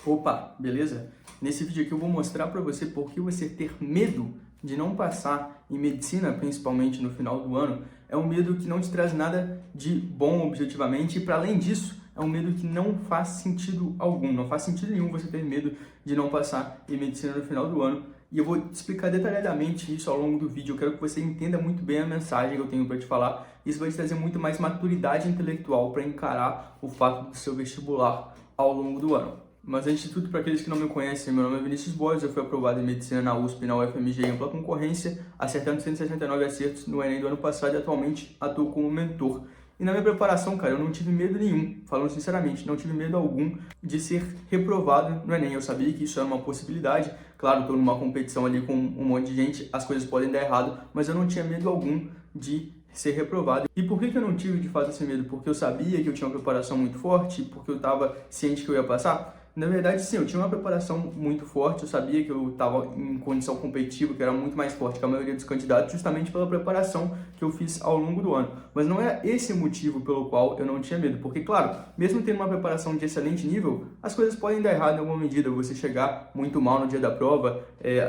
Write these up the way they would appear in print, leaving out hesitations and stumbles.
Opa, beleza? Nesse vídeo aqui eu vou mostrar para você por que você ter medo de não passar em medicina, principalmente no final do ano, é um medo que não te traz nada de bom objetivamente e, para além disso, é um medo que não faz sentido algum, não faz sentido nenhum você ter medo de não passar em medicina no final do ano. E eu vou te explicar detalhadamente isso ao longo do vídeo. Eu quero que você entenda muito bem a mensagem que eu tenho para te falar. Isso vai te trazer muito mais maturidade intelectual para encarar o fato do seu vestibular ao longo do ano. Mas antes de tudo, para aqueles que não me conhecem, meu nome é Vinícius Borges, eu fui aprovado em Medicina na USP e na UFMG em ampla concorrência, acertando 169 acertos no Enem do ano passado e atualmente atuo como mentor. E na minha preparação, cara, eu não tive medo nenhum, falando sinceramente, não tive medo algum de ser reprovado no Enem. Eu sabia que isso era uma possibilidade, claro, estou numa competição ali com um monte de gente, as coisas podem dar errado, mas eu não tinha medo algum de ser reprovado. E por que eu não tive de fato esse medo? Porque eu sabia que eu tinha uma preparação muito forte, porque eu estava ciente que eu ia passar? Na verdade, sim, eu tinha uma preparação muito forte, eu sabia que eu estava em condição competitiva, que era muito mais forte que a maioria dos candidatos, justamente pela preparação que eu fiz ao longo do ano. Mas não era esse o motivo pelo qual eu não tinha medo, porque, claro, mesmo tendo uma preparação de excelente nível, as coisas podem dar errado em alguma medida, você chegar muito mal no dia da prova,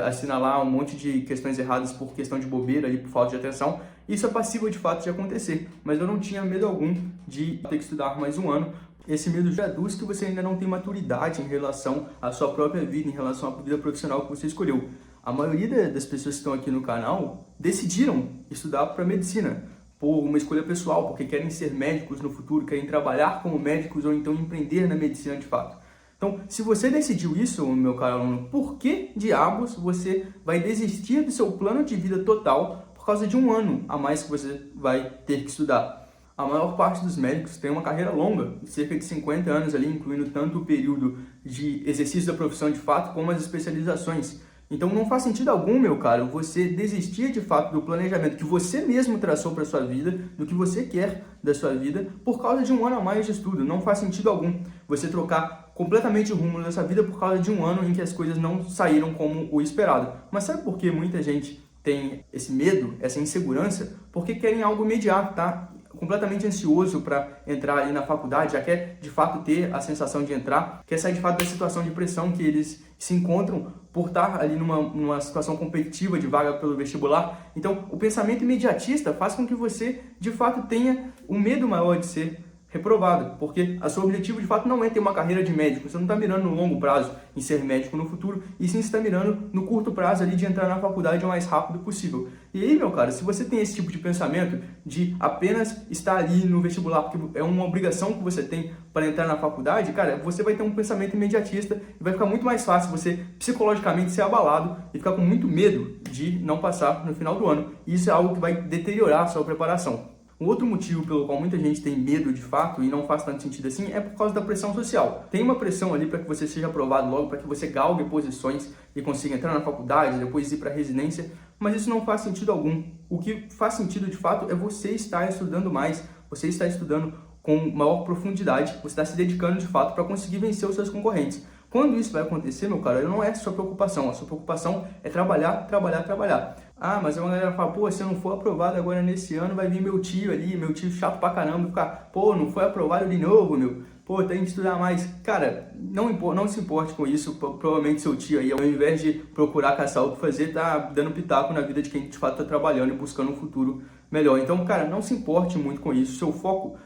assinalar um monte de questões erradas por questão de bobeira, ali, por falta de atenção. Isso é passível de fato de acontecer, mas eu não tinha medo algum de ter que estudar mais um ano. Esse medo já traduz que você ainda não tem maturidade em relação à sua própria vida, em relação à vida profissional que você escolheu. A maioria das pessoas que estão aqui no canal decidiram estudar para medicina por uma escolha pessoal, porque querem ser médicos no futuro, querem trabalhar como médicos ou então empreender na medicina de fato. Então, se você decidiu isso, meu caro aluno, por que diabos você vai desistir do seu plano de vida total por causa de um ano a mais que você vai ter que estudar? A maior parte dos médicos tem uma carreira longa, cerca de 50 anos ali, incluindo tanto o período de exercício da profissão de fato, como as especializações. Então não faz sentido algum, meu caro, você desistir de fato do planejamento que você mesmo traçou para a sua vida, do que você quer da sua vida, por causa de um ano a mais de estudo. Não faz sentido algum você trocar completamente o rumo da sua vida por causa de um ano em que as coisas não saíram como o esperado. Mas sabe por que muita gente tem esse medo, essa insegurança? Porque querem algo imediato, tá? Completamente ansioso para entrar ali na faculdade, já quer de fato ter a sensação de entrar, quer sair de fato da situação de pressão que eles se encontram por estar ali numa situação competitiva de vaga pelo vestibular. Então, o pensamento imediatista faz com que você de fato tenha um medo maior de ser reprovado, porque o seu objetivo de fato não é ter uma carreira de médico, você não está mirando no longo prazo em ser médico no futuro, e sim está mirando no curto prazo ali de entrar na faculdade o mais rápido possível. E aí, meu cara, se você tem esse tipo de pensamento de apenas estar ali no vestibular, porque é uma obrigação que você tem para entrar na faculdade, cara, você vai ter um pensamento imediatista e vai ficar muito mais fácil você psicologicamente ser abalado e ficar com muito medo de não passar no final do ano. E isso é algo que vai deteriorar a sua preparação. Um outro motivo pelo qual muita gente tem medo de fato e não faz tanto sentido assim é por causa da pressão social. Tem uma pressão ali para que você seja aprovado logo, para que você galgue posições e consiga entrar na faculdade, depois ir para a residência, mas isso não faz sentido algum. O que faz sentido de fato é você estar estudando mais, você estar estudando com maior profundidade, você está se dedicando de fato para conseguir vencer os seus concorrentes. Quando isso vai acontecer, meu cara, não é sua preocupação. A sua preocupação é trabalhar, trabalhar, trabalhar. Ah, mas uma galera fala, pô, se eu não for aprovado agora nesse ano, vai vir meu tio ali, meu tio chato pra caramba, ficar, pô, não foi aprovado de novo, meu. Pô, tem que estudar mais. Cara, não se importe com isso. Provavelmente seu tio aí, ao invés de procurar caçar o que fazer, tá dando pitaco na vida de quem de fato tá trabalhando e buscando um futuro melhor. Então, cara, não se importe muito com isso. Seu foco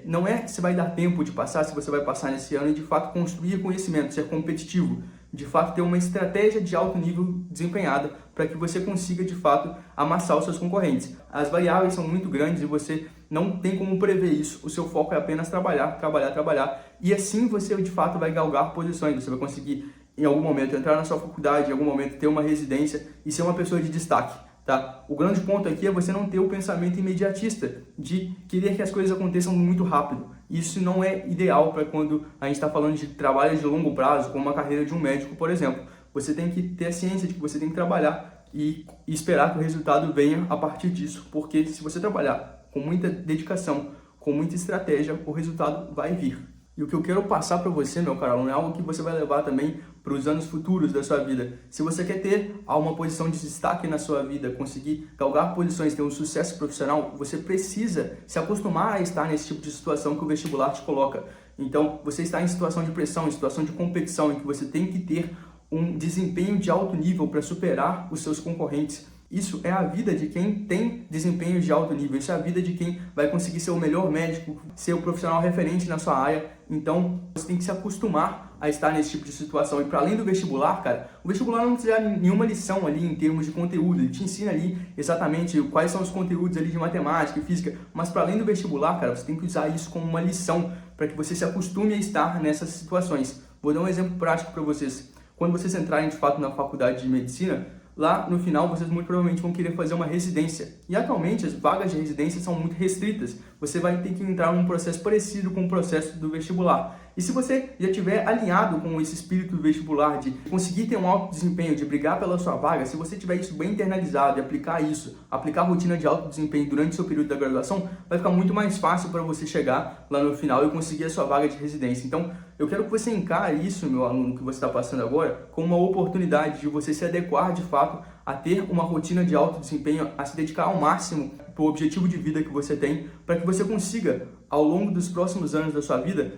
não é se vai dar tempo de passar, se você vai passar nesse ano e de fato construir conhecimento, ser competitivo, de fato ter uma estratégia de alto nível desempenhada para que você consiga de fato amassar os seus concorrentes. As variáveis são muito grandes e você não tem como prever isso, o seu foco é apenas trabalhar, trabalhar, trabalhar, e assim você de fato vai galgar posições, você vai conseguir em algum momento entrar na sua faculdade, em algum momento ter uma residência e ser uma pessoa de destaque. Tá? O grande ponto aqui é você não ter o pensamento imediatista de querer que as coisas aconteçam muito rápido. Isso não é ideal para quando a gente está falando de trabalho de longo prazo, como uma carreira de um médico, por exemplo. Você tem que ter a ciência de que você tem que trabalhar e esperar que o resultado venha a partir disso, porque se você trabalhar com muita dedicação, com muita estratégia, o resultado vai vir. E o que eu quero passar para você, meu caro aluno, é algo que você vai levar também para os anos futuros da sua vida. Se você quer ter uma posição de destaque na sua vida, conseguir galgar posições, ter um sucesso profissional, você precisa se acostumar a estar nesse tipo de situação que o vestibular te coloca. Então, você está em situação de pressão, em situação de competição, em que você tem que ter um desempenho de alto nível para superar os seus concorrentes. Isso é a vida de quem tem desempenhos de alto nível, isso é a vida de quem vai conseguir ser o melhor médico, ser o profissional referente na sua área. Então, você tem que se acostumar a estar nesse tipo de situação. E para além do vestibular, cara, o vestibular não te dá nenhuma lição ali em termos de conteúdo, ele te ensina ali exatamente quais são os conteúdos ali de matemática e física, mas para além do vestibular, cara, você tem que usar isso como uma lição para que você se acostume a estar nessas situações. Vou dar um exemplo prático para vocês. Quando vocês entrarem de fato na faculdade de medicina, lá no final vocês muito provavelmente vão querer fazer uma residência. E atualmente as vagas de residência são muito restritas. Você vai ter que entrar num processo parecido com o processo do vestibular. E se você já estiver alinhado com esse espírito vestibular de conseguir ter um alto desempenho, de brigar pela sua vaga, se você tiver isso bem internalizado e aplicar isso, aplicar a rotina de alto desempenho durante o seu período da graduação, vai ficar muito mais fácil para você chegar lá no final e conseguir a sua vaga de residência. Então, eu quero que você encare isso, meu aluno, que você está passando agora, como uma oportunidade de você se adequar de fato a ter uma rotina de alto desempenho, a se dedicar ao máximo para o objetivo de vida que você tem, para que você consiga, ao longo dos próximos anos da sua vida,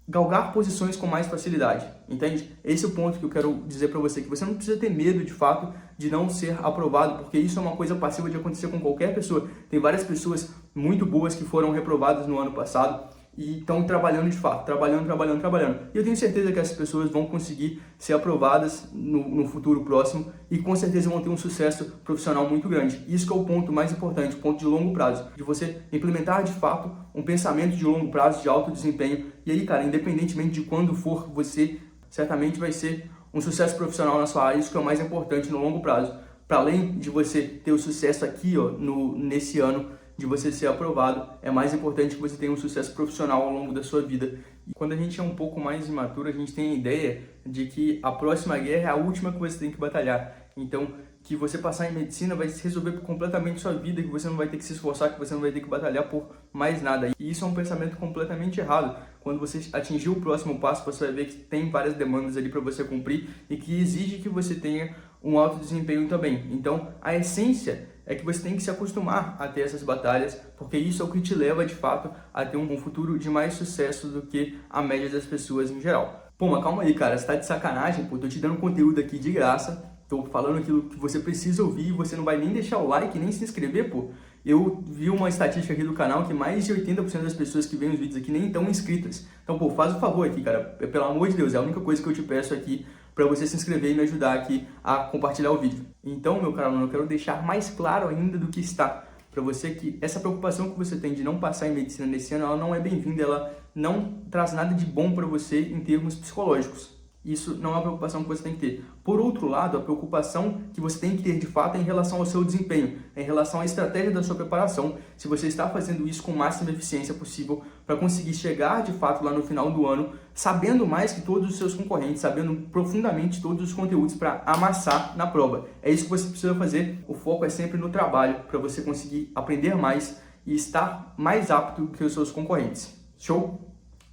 galgar posições com mais facilidade, entende? Esse é o ponto que eu quero dizer para você, que você não precisa ter medo, de fato, de não ser aprovado, porque isso é uma coisa passiva de acontecer com qualquer pessoa. Tem várias pessoas muito boas que foram reprovadas no ano passado e estão trabalhando de fato, trabalhando. E eu tenho certeza que essas pessoas vão conseguir ser aprovadas no futuro próximo e com certeza vão ter um sucesso profissional muito grande. Isso que é o ponto mais importante, o ponto de longo prazo, de você implementar de fato um pensamento de longo prazo, de alto desempenho. E aí, cara, independentemente de quando for, você certamente vai ser um sucesso profissional na sua área. Isso que é o mais importante no longo prazo. Para além de você ter o sucesso aqui, ó, nesse ano, de você ser aprovado, é mais importante que você tenha um sucesso profissional ao longo da sua vida. E quando a gente é um pouco mais imaturo, a gente tem a ideia de que a próxima guerra é a última que você tem que batalhar. Então, que você passar em medicina vai resolver completamente sua vida, que você não vai ter que se esforçar, que você não vai ter que batalhar por mais nada. E isso é um pensamento completamente errado. Quando você atingir o próximo passo, você vai ver que tem várias demandas ali para você cumprir e que exige que você tenha um alto desempenho também. Então, a essência é que você tem que se acostumar a ter essas batalhas, porque isso é o que te leva, de fato, a ter um futuro de mais sucesso do que a média das pessoas em geral. Pô, mas calma aí, cara, você tá de sacanagem, pô, tô te dando conteúdo aqui de graça, tô falando aquilo que você precisa ouvir e você não vai nem deixar o like, nem se inscrever, pô. Eu vi uma estatística aqui do canal que mais de 80% das pessoas que veem os vídeos aqui nem estão inscritas. Então, pô, faz o favor aqui, cara, pelo amor de Deus, é a única coisa que eu te peço aqui para você se inscrever e me ajudar aqui a compartilhar o vídeo. Então, meu caro aluno, eu quero deixar mais claro ainda do que está para você que essa preocupação que você tem de não passar em medicina nesse ano, ela não é bem-vinda, ela não traz nada de bom para você em termos psicológicos. Isso não é uma preocupação que você tem que ter. Por outro lado, a preocupação que você tem que ter de fato é em relação ao seu desempenho, é em relação à estratégia da sua preparação, se você está fazendo isso com máxima eficiência possível para conseguir chegar de fato lá no final do ano, sabendo mais que todos os seus concorrentes, sabendo profundamente todos os conteúdos para amassar na prova. É isso que você precisa fazer. O foco é sempre no trabalho para você conseguir aprender mais e estar mais apto que os seus concorrentes. Show?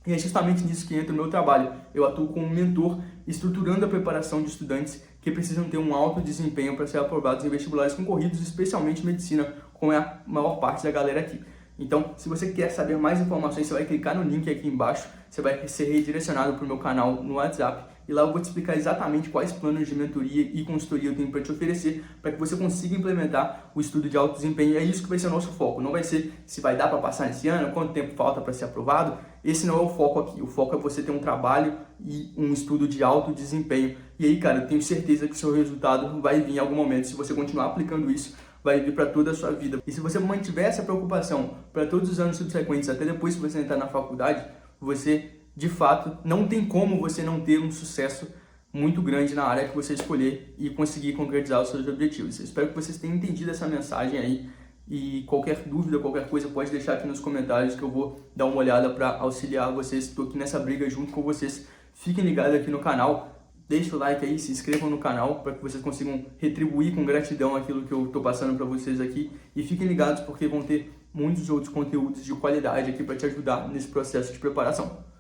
E é justamente nisso que entra o meu trabalho. Eu atuo como mentor, estruturando a preparação de estudantes que precisam ter um alto desempenho para ser aprovados em vestibulares concorridos, especialmente medicina, como é a maior parte da galera aqui. Então, se você quer saber mais informações, você vai clicar no link aqui embaixo, você vai ser redirecionado para o meu canal no WhatsApp e lá eu vou te explicar exatamente quais planos de mentoria e consultoria eu tenho para te oferecer para que você consiga implementar o estudo de alto desempenho. É isso que vai ser o nosso foco. Não vai ser se vai dar para passar nesse ano, quanto tempo falta para ser aprovado. Esse não é o foco aqui. O foco é você ter um trabalho e um estudo de alto desempenho. E aí, cara, eu tenho certeza que o seu resultado vai vir em algum momento. Se você continuar aplicando isso, vai vir para toda a sua vida. E se você mantiver essa preocupação para todos os anos subsequentes, até depois que você entrar na faculdade, você, de fato, não tem como você não ter um sucesso muito grande na área que você escolher e conseguir concretizar os seus objetivos. Eu espero que vocês tenham entendido essa mensagem aí. E qualquer dúvida, qualquer coisa, pode deixar aqui nos comentários que eu vou dar uma olhada para auxiliar vocês. Estou aqui nessa briga junto com vocês. Fiquem ligados aqui no canal. Deixa o like aí, se inscrevam no canal para que vocês consigam retribuir com gratidão aquilo que eu estou passando para vocês aqui. E fiquem ligados porque vão ter muitos outros conteúdos de qualidade aqui para te ajudar nesse processo de preparação.